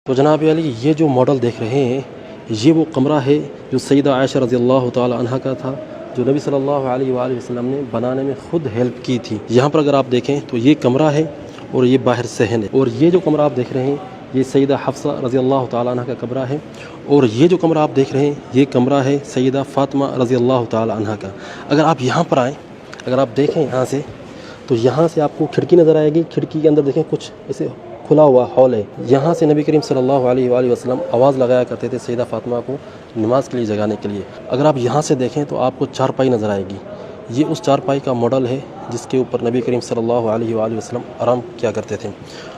تو جناب علی یہ جو ماڈل دیکھ رہے ہیں یہ وہ کمرہ ہے جو سیدہ عائشہ رضی اللہ تعالی عنہ کا تھا، جو نبی صلی اللہ علیہ وآلہ وسلم نے بنانے میں خود ہیلپ کی تھی۔ یہاں پر اگر آپ دیکھیں تو یہ کمرہ ہے اور یہ باہر صحن ہے، اور یہ جو کمرہ آپ دیکھ رہے ہیں یہ سیدہ حفصہ رضی اللہ تعالی عنہ کا کمرہ ہے، اور یہ جو کمرہ آپ دیکھ رہے ہیں یہ کمرہ ہے سیدہ فاطمہ رضی اللہ تعالی عنہ کا۔ اگر آپ یہاں پر آئیں، اگر آپ دیکھیں یہاں سے تو یہاں سے آپ کو کھڑکی نظر آئے گی، کھڑکی کے اندر دیکھیں کچھ ایسے کھلا ہوا ہال ہے، یہاں سے نبی کریم صلی اللہ علیہ وآلہ وسلم آواز لگایا کرتے تھے سیدہ فاطمہ کو نماز کے لیے جگانے کے لیے۔ اگر آپ یہاں سے دیکھیں تو آپ کو چارپائی نظر آئے گی، یہ اس چارپائی کا ماڈل ہے جس کے اوپر نبی کریم صلی اللہ علیہ وآلہ وسلم آرام کیا کرتے تھے۔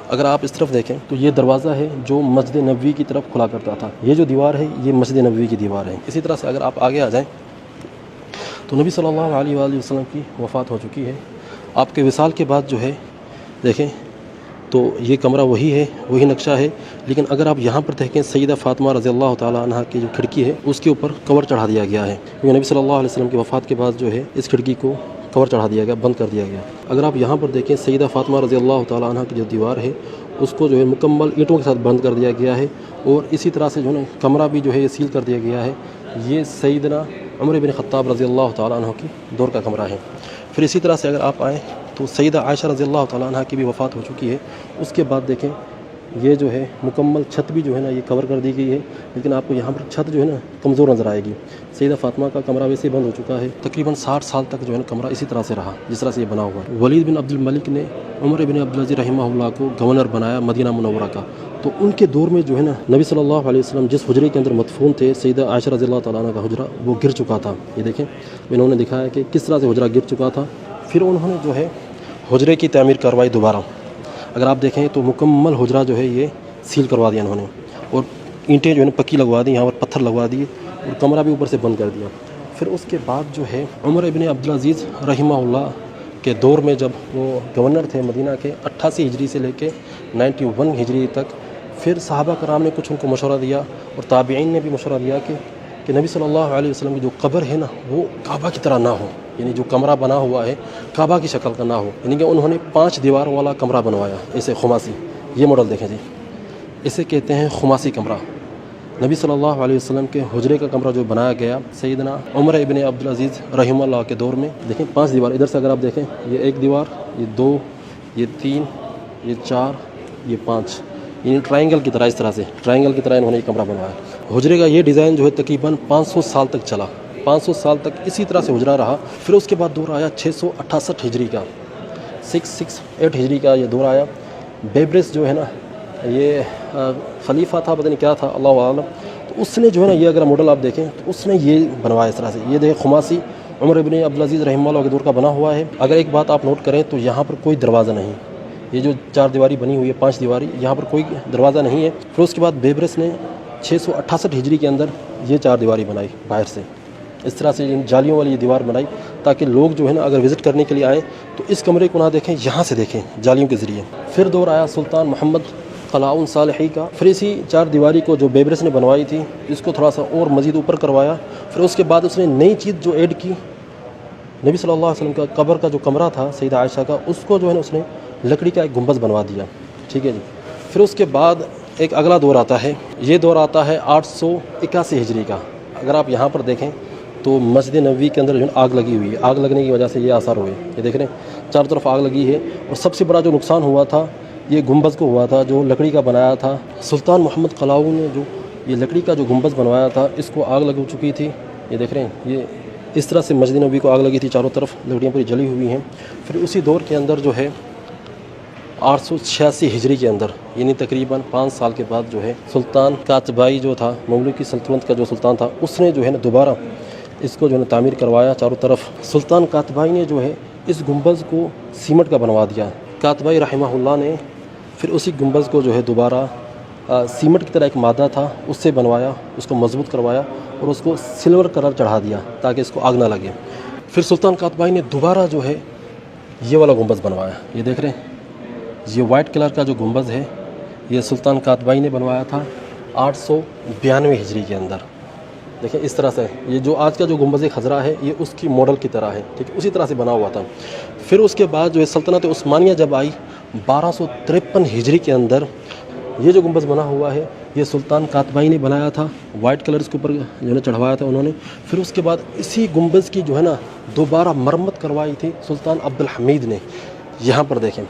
اگر آپ اس طرف دیکھیں تو یہ دروازہ ہے جو مسجد نبوی کی طرف کھلا کرتا تھا، یہ جو دیوار ہے یہ مسجد نبوی کی دیوار ہے۔ اسی طرح سے اگر آپ آگے آ جائیں تو نبی صلی اللہ علیہ وآلہ وسلم کی وفات ہو چکی ہے، آپ کے وصال کے بعد جو ہے دیکھیں تو یہ کمرہ وہی ہے، وہی نقشہ ہے، لیکن اگر آپ یہاں پر دیکھیں سیدہ فاطمہ رضی اللہ تعالی عنہ کی جو کھڑکی ہے اس کے اوپر کور چڑھا دیا گیا ہے، کیونکہ نبی صلی اللہ علیہ وسلم کی وفات کے بعد جو ہے اس کھڑکی کو کور چڑھا دیا گیا، بند کر دیا گیا۔ اگر آپ یہاں پر دیکھیں سیدہ فاطمہ رضی اللہ تعالی عنہ کی جو دیوار ہے اس کو جو ہے مکمل اینٹوں کے ساتھ بند کر دیا گیا ہے، اور اسی طرح سے جو ہے کمرہ بھی جو ہے یہ سیل کر دیا گیا ہے۔ یہ سیدنا عمر بن خطاب رضی اللہ تعالی عنہ کی دور کا کمرہ ہے۔ پھر اسی طرح سے اگر آپ آئیں تو سیدہ عائشہ رضی اللہ تعالی عنہ کی بھی وفات ہو چکی ہے، اس کے بعد دیکھیں یہ جو ہے مکمل چھت بھی جو ہے نا یہ کور کر دی گئی ہے، لیکن آپ کو یہاں پر چھت جو ہے نا کمزور نظر آئے گی۔ سیدہ فاطمہ کا کمرہ ویسے بند ہو چکا ہے، تقریباً 60 سال تک جو ہے نا کمرہ اسی طرح سے رہا جس طرح سے یہ بنا ہوا ہے۔ ولید بن عبد الملک نے عمر بن عبدالعزیز رحمہ اللہ کو گورنر بنایا مدینہ منورہ کا، تو ان کے دور میں جو ہے نا نبی صلی اللہ علیہ وسلم جس حجرے کے اندر مدفون تھے سیدہ عائشہ رضی اللہ تعالیٰ عنہ کا حجرہ وہ گر چکا تھا۔ یہ دیکھیں انہوں نے دکھایا کہ کس طرح سے حجرہ گر چکا تھا، پھر انہوں نے جو ہے حجرے کی تعمیر کروائی دوبارہ۔ اگر آپ دیکھیں تو مکمل حجرہ جو ہے یہ سیل کروا دیا انہوں نے، اور اینٹیں جو ہے نا پکی لگوا دی، یہاں پر پتھر لگوا دیے، اور کمرہ بھی اوپر سے بند کر دیا۔ پھر اس کے بعد جو ہے عمر ابن عبدالعزیز رحمہ اللہ کے دور میں جب وہ گورنر تھے مدینہ کے 88 ہجری سے لے کے 91 ہجری تک، پھر صحابہ کرام نے کچھ ان کو مشورہ دیا اور تابعین نے بھی مشورہ دیا کہ نبی صلی اللہ علیہ وسلم کی جو قبر ہے نا وہ کعبہ کی طرح نہ ہو، یعنی جو کمرہ بنا ہوا ہے کعبہ کی شکل کا نہ ہو، یعنی کہ انہوں نے 5 دیواروں والا کمرہ بنوایا، اسے خماسی، یہ ماڈل دیکھیں جی، اسے کہتے ہیں خماسی کمرہ۔ نبی صلی اللہ علیہ وسلم کے حجرے کا کمرہ جو بنایا گیا سیدنا عمر ابن عبدالعزیز رحمہ اللہ کے دور میں، دیکھیں 5 دیوار، ادھر سے اگر آپ دیکھیں یہ 1 دیوار، یہ 2، یہ 3، یہ 4، یہ 5، یعنی ٹرائنگل کی طرح، اس طرح سے ٹرائنگل کی طرح انہوں نے یہ کمرہ بنوایا۔ حجرے کا یہ ڈیزائن جو ہے تقریباً 500 سال تک چلا، 500 سال تک اسی طرح سے حجرہ رہا۔ پھر اس کے بعد دور آیا 668 ہجری کا، 668 ہجری کا یہ دور آیا۔ بیبرس جو ہے نا یہ خلیفہ تھا، پتہ نہیں کیا تھا، اللہ عالم، تو اس نے جو ہے نا یہ اگر ماڈل آپ دیکھیں تو اس نے یہ بنوایا اس طرح سے، یہ دیکھیں خماسی عمر ابن عبدالعزیز رحمہ اللہ کے دور کا بنا ہوا ہے۔ اگر ایک بات آپ نوٹ کریں تو یہاں پر کوئی دروازہ نہیں، یہ جو 4 دیواری بنی ہوئی ہے 5 دیواری، یہاں پر کوئی دروازہ نہیں ہے۔ پھر اس کے بعد بیبرس نے 668 ہجری کے اندر یہ 4 دیواری بنائی باہر سے، اس طرح سے ان جالیوں والی یہ دیوار بنائی تاکہ لوگ جو ہے نا اگر وزٹ کرنے کے لیے آئیں تو اس کمرے کو نہ دیکھیں، یہاں سے دیکھیں جالیوں کے ذریعے۔ پھر دور آیا سلطان محمد قلاؤن صالحی کا، پھر اسی 4 دیواری کو جو بیبرس نے بنوائی تھی اس کو تھوڑا سا اور مزید اوپر کروایا۔ پھر اس کے بعد اس نے نئی چیز جو ایڈ کی، نبی صلی اللہ علیہ وسلم کا قبر کا جو کمرہ تھا سیدہ عائشہ کا، اس کو جو ہے نا اس نے لکڑی کا ایک گنبد بنوا دیا، ٹھیک ہے جی۔ پھر اس کے بعد ایک اگلا دور آتا ہے، یہ دور آتا ہے 881 ہجری کا۔ اگر آپ یہاں پر دیکھیں تو مسجد نبوی کے اندر جو ہے آگ لگی ہوئی ہے، آگ لگنے کی وجہ سے یہ آثار ہوئے، یہ دیکھ رہے ہیں چاروں طرف آگ لگی ہے، اور سب سے بڑا جو نقصان ہوا تھا یہ گنبد کو ہوا تھا جو لکڑی کا بنایا تھا۔ سلطان محمد قلاؤن نے جو یہ لکڑی کا جو گنبد بنوایا تھا اس کو آگ لگ چکی تھی، یہ دیکھ رہے ہیں، یہ اس طرح سے مسجد نبوی کو آگ لگی تھی، چاروں طرف لکڑیاں پوری جلی ہوئی ہیں۔ پھر اسی دور کے اندر جو ہے 886 ہجری کے اندر، یعنی تقریباً 5 سال کے بعد جو ہے سلطان قاتبائی جو تھا، مملوکی سلطنت کا جو سلطان تھا، اس نے جو ہے نا دوبارہ اس کو جو ہے نا تعمیر کروایا چاروں طرف۔ سلطان قاتبائی نے جو ہے اس گنبد کو سیمنٹ کا بنوا دیا، قاتبائی رحمہ اللہ نے پھر اسی گنبد کو جو ہے دوبارہ سیمنٹ کی طرح ایک مادہ تھا اس سے بنوایا، اس کو مضبوط کروایا اور اس کو سلور کلر چڑھا دیا تاکہ اس کو آگ نہ لگے۔ پھر سلطان قاتبائی نے دوبارہ جو ہے یہ والا گنبد بنوایا، یہ دیکھ رہے ہیں یہ وائٹ کلر کا جو گنبد ہے یہ سلطان قاتبائی نے بنوایا تھا 892 ہجری کے اندر۔ دیکھیں اس طرح سے یہ جو آج کا جو گنبد خضرا ہے یہ اس کی ماڈل کی طرح ہے، ٹھیک ہے، اسی طرح سے بنا ہوا تھا۔ پھر اس کے بعد جو ہے سلطنت عثمانیہ جب آئی 1253 ہجری کے اندر، یہ جو گنبد بنا ہوا ہے یہ سلطان قاتبائی نے بنایا تھا، وائٹ کلر اس کے اوپر جو ہے نا چڑھوایا تھا انہوں نے. پھر اس کے بعد اسی گنبد کی جو ہے نا دوبارہ مرمت کروائی تھی سلطان عبد الحمید نے. یہاں پر دیکھیں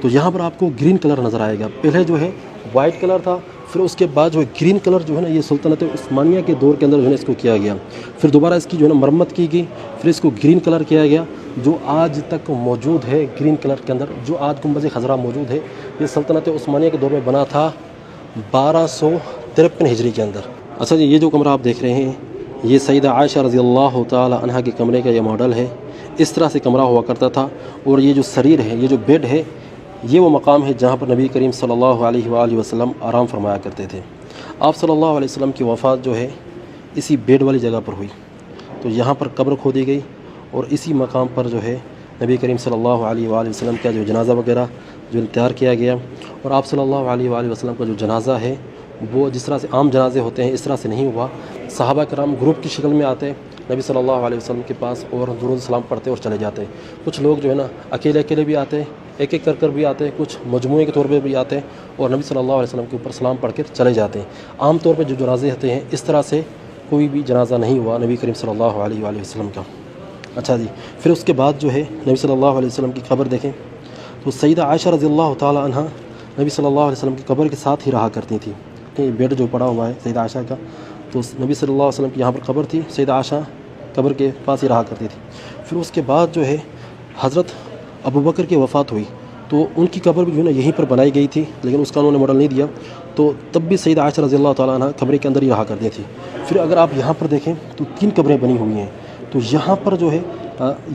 تو یہاں پر آپ کو گرین کلر نظر آئے گا. پہلے جو ہے وائٹ کلر تھا، پھر اس کے بعد جو ہے گرین کلر جو ہے نا یہ سلطنت عثمانیہ کے دور کے اندر جو ہے نا اس کو کیا گیا. پھر دوبارہ اس کی جو ہے نا مرمت کی گئی، پھر اس کو گرین کلر کیا گیا جو آج تک موجود ہے. گرین کلر کے اندر جو آج گنبد خضرا موجود ہے یہ سلطنت عثمانیہ کے دور میں بنا تھا 1253 ہجری کے اندر. اچھا جی، یہ جو کمرہ آپ دیکھ رہے ہیں یہ سیدہ عائشہ رضی اللہ تعالی عنہا کے کمرے کا یہ ماڈل ہے. اس طرح سے کمرہ ہوا کرتا تھا. اور یہ جو سریر ہے، یہ جو بیڈ ہے، یہ وہ مقام ہے جہاں پر نبی کریم صلی اللہ علیہ وآلہ وسلم آرام فرمایا کرتے تھے. آپ صلی اللہ علیہ وسلم کی وفات جو ہے اسی بیڈ والی جگہ پر ہوئی. تو یہاں پر قبر کھودی گئی اور اسی مقام پر جو ہے نبی کریم صلی اللہ علیہ وآلہ وسلم کا جو جنازہ وغیرہ جو تیار کیا گیا. اور آپ صلی اللہ علیہ وآلہ وسلم کا جو جنازہ ہے وہ جس طرح سے عام جنازے ہوتے ہیں اس طرح سے نہیں ہوا. صحابہ کرام گروپ کی شکل میں آتے نبی صلی اللہ علیہ وسلم کے پاس اور درود السلام پڑھتے اور چلے جاتے. کچھ لوگ جو ہے نا اکیلے اکیلے بھی آتے، ایک ایک کر بھی آتے، کچھ مجموعے کے طور پہ بھی آتے اور نبی صلی اللہ علیہ وسلم کے اوپر سلام پڑھ کر چلے جاتے. عام طور پہ جو جنازے ہوتے ہیں اس طرح سے کوئی بھی جنازہ نہیں ہوا نبی کریم صلی اللہ علیہ وآلہ وسلم کا. اچھا جی، پھر اس کے بعد جو ہے نبی صلی اللہ علیہ وسلم کی قبر دیکھیں تو سیدہ عائشہ رضی اللہ تعالی عنہا نبی صلی اللہ علیہ وسلم کی قبر کے ساتھ ہی رہا کرتی تھی. کہ بیڈ جو پڑا ہوا ہے سیدہ عائشہ کا، تو نبی صلی اللہ علیہ وسلم کی یہاں پر قبر تھی، سیدہ عائشہ قبر کے پاس ہی رہا کرتی تھی. پھر اس کے بعد جو ہے حضرت ابوبکر کی وفات ہوئی تو ان کی قبر بھی جو ہے نا یہیں پر بنائی گئی تھی، لیکن اس کا انہوں نے ماڈل نہیں دیا. تو تب بھی سیدہ عائشہ رضی اللہ تعالیٰ عنہ قبر کے اندر ہی رہا کرتی تھی. پھر اگر آپ یہاں پر دیکھیں تو 3 قبریں بنی ہوئی ہیں. تو یہاں پر جو ہے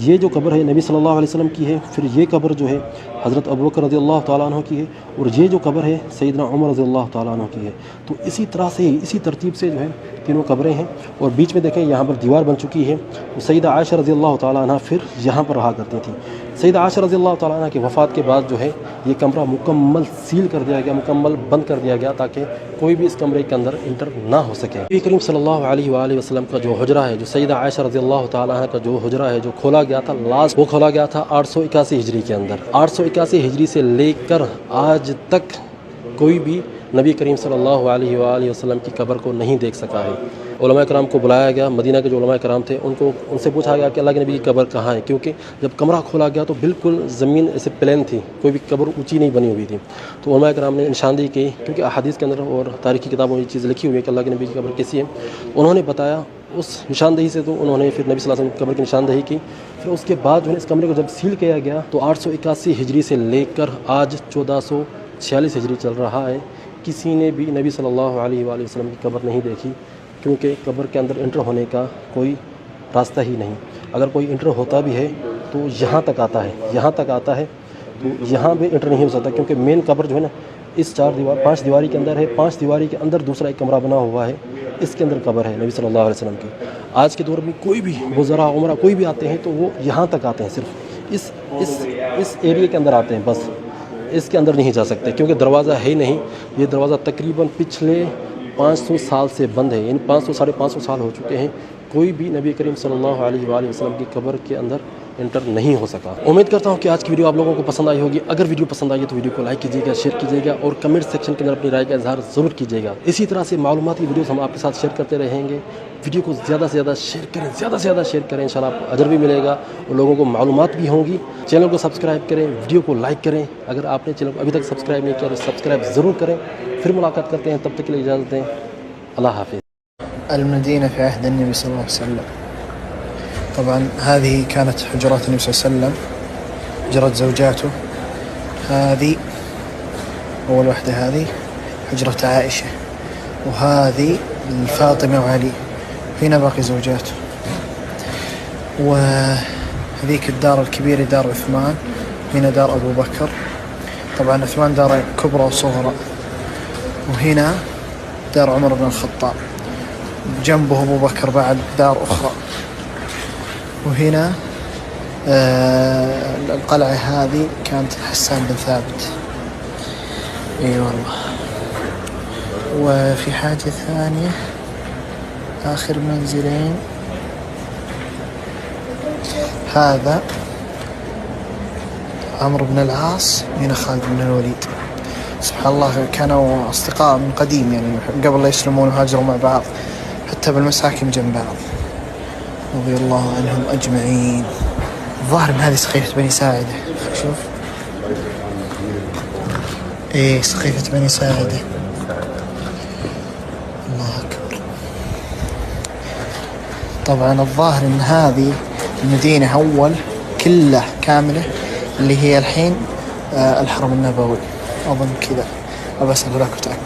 یہ جو قبر ہے نبی صلی اللہ علیہ وسلم کی ہے، پھر یہ قبر جو ہے حضرت ابوبکر رضی اللہ تعالیٰ عنہ کی ہے، اور یہ جو قبر ہے سیدنا عمر رضی اللہ تعالیٰ عنہ کی ہے. تو اسی طرح سے اسی ترتیب سے جو ہے تینوں قبریں ہیں. اور بیچ میں دیکھیں یہاں پر دیوار بن چکی ہے. تو سیدہ عائشہ رضی اللہ تعالیٰ عنہ پھر یہاں پر رہا کرتی تھی. سیدہ عائشہ رضی اللہ تعالیٰ عنہ کی وفات کے بعد جو ہے یہ کمرہ مکمل سیل کر دیا گیا، مکمل بند کر دیا گیا تاکہ کوئی بھی اس کمرے کے اندر انٹر نہ ہو سکے. نبی کریم صلی اللہ علیہ وآلہ وسلم کا جو حجرہ ہے، جو سیدہ عائشہ رضی اللہ تعالیٰ عنہ کا جو حجرہ ہے جو کھولا گیا تھا لاسٹ، وہ کھولا گیا تھا 881 ہجری کے اندر. 881 ہجری سے لے کر آج تک کوئی بھی نبی کریم صلی اللہ علیہ وآلہ وسلم کی قبر کو نہیں دیکھ سکا ہے. علماء کرام کو بلایا گیا، مدینہ کے جو علماء کرام تھے ان سے پوچھا گیا کہ اللہ کے نبی کی قبر کہاں ہے، کیونکہ جب کمرہ کھولا گیا تو بالکل زمین ایسے پلین تھی، کوئی بھی قبر اونچی نہیں بنی ہوئی تھی. تو علماء کرام نے نشاندہی کی، کیونکہ احادیث کے اندر اور تاریخی کتابوں میں یہ چیز لکھی ہوئی ہے کہ اللہ کے نبی کی قبر کیسی ہے. انہوں نے بتایا اس نشاندہی سے، تو انہوں نے پھر نبی صلی اللہ علیہ وسلم کی قبر کی نشاندہی کی. پھر اس کے بعد جو ہے اس کمرے کو جب سیل کیا گیا تو 881 ہجری سے لے کر آج 1446 ہجری چل رہا ہے، کسی نے بھی نبی صلی اللہ علیہ وآلہ وسلم کی قبر نہیں دیکھی، کیونکہ قبر کے اندر انٹر ہونے کا کوئی راستہ ہی نہیں. اگر کوئی انٹر ہوتا بھی ہے تو یہاں تک آتا ہے، تو یہاں بھی انٹر نہیں ہو سکتا، کیونکہ مین قبر جو ہے نا اس 5 دیواری کے اندر ہے. 5 دیواری کے اندر دوسرا ایک کمرہ بنا ہوا ہے، اس کے اندر قبر ہے نبی صلی اللہ علیہ وسلم کی. آج کے دور میں کوئی بھی وزراء عمرہ کوئی بھی آتے ہیں تو وہ یہاں تک آتے ہیں، صرف اس ایریے کے اندر آتے ہیں، بس اس کے اندر نہیں جا سکتے کیونکہ دروازہ ہے ہی نہیں. یہ دروازہ تقریباً پچھلے 500 سال سے بند ہے، یعنی 500-550 سال ہو چکے ہیں، کوئی بھی نبی کریم صلی اللہ علیہ وآلہ وسلم کی قبر کے اندر انٹر نہیں ہو سکا. امید کرتا ہوں کہ آج کی ویڈیو آپ لوگوں کو پسند آئی ہوگی. اگر ویڈیو پسند آئی ہے تو ویڈیو کو لائک کیجیے گا، شیئر کیجیے گا اور کمنٹ سیکشن کے اندر اپنی رائے کا اظہار ضرور کیجیے گا. اسی طرح سے معلوماتی ویڈیوز ہم آپ کے ساتھ شیئر کرتے رہیں گے. ویڈیو کو زیادہ سے زیادہ شیئر کریں، انشاءاللہ آپ کو اجر بھی ملے گا اور لوگوں کو معلومات بھی ہوں گی. چینل کو سبسکرائب کریں، ویڈیو کو لائک کریں. اگر آپ نے چینل کو ابھی تک سبسکرائب نہیں کیا تو سبسکرائب ضرور کریں. پھر ملاقات کرتے ہیں، تب تک کے لیے اجازت دیں. اللہ حافظ. المدينة في عهد النبي صلى الله عليه وسلم. طبعا هذه كانت حجرات النبي صلى الله عليه وسلم، حجرات زوجاته. هذه أول واحدة، هذه حجرة عائشة، وهذه فاطمة وعلي. هنا باقي زوجاته. وهذيك الدار الكبيرة دار عثمان، هنا دار أبو بكر. طبعا عثمان دار كبرى وصغرى. وهنا دار عمر بن الخطاب، جنبه أبو بكر بعد دار أخرى. وهنا القلعة هذه كانت حسان بن ثابت. اي والله. وفي حاجة ثانية، آخر منزلين، هذا عمرو بن العاص، هنا خالد بن الوليد. سبحان الله كانوا أصدقاء من قديم يعني قبل لا يسلمون وهاجروا مع بعض حتى بالمساكن جنب بعض رضي الله عنهم أجمعين. الظاهر إن هذه سقيفة بني ساعدة. شوف إيه سقيفة بني ساعدة. الله أكبر. طبعا الظاهر إن هذه المدينة أول كلها كاملة اللي هي الحين الحرم النبوي أظن كذا. أبى أسأل لك وتأكد.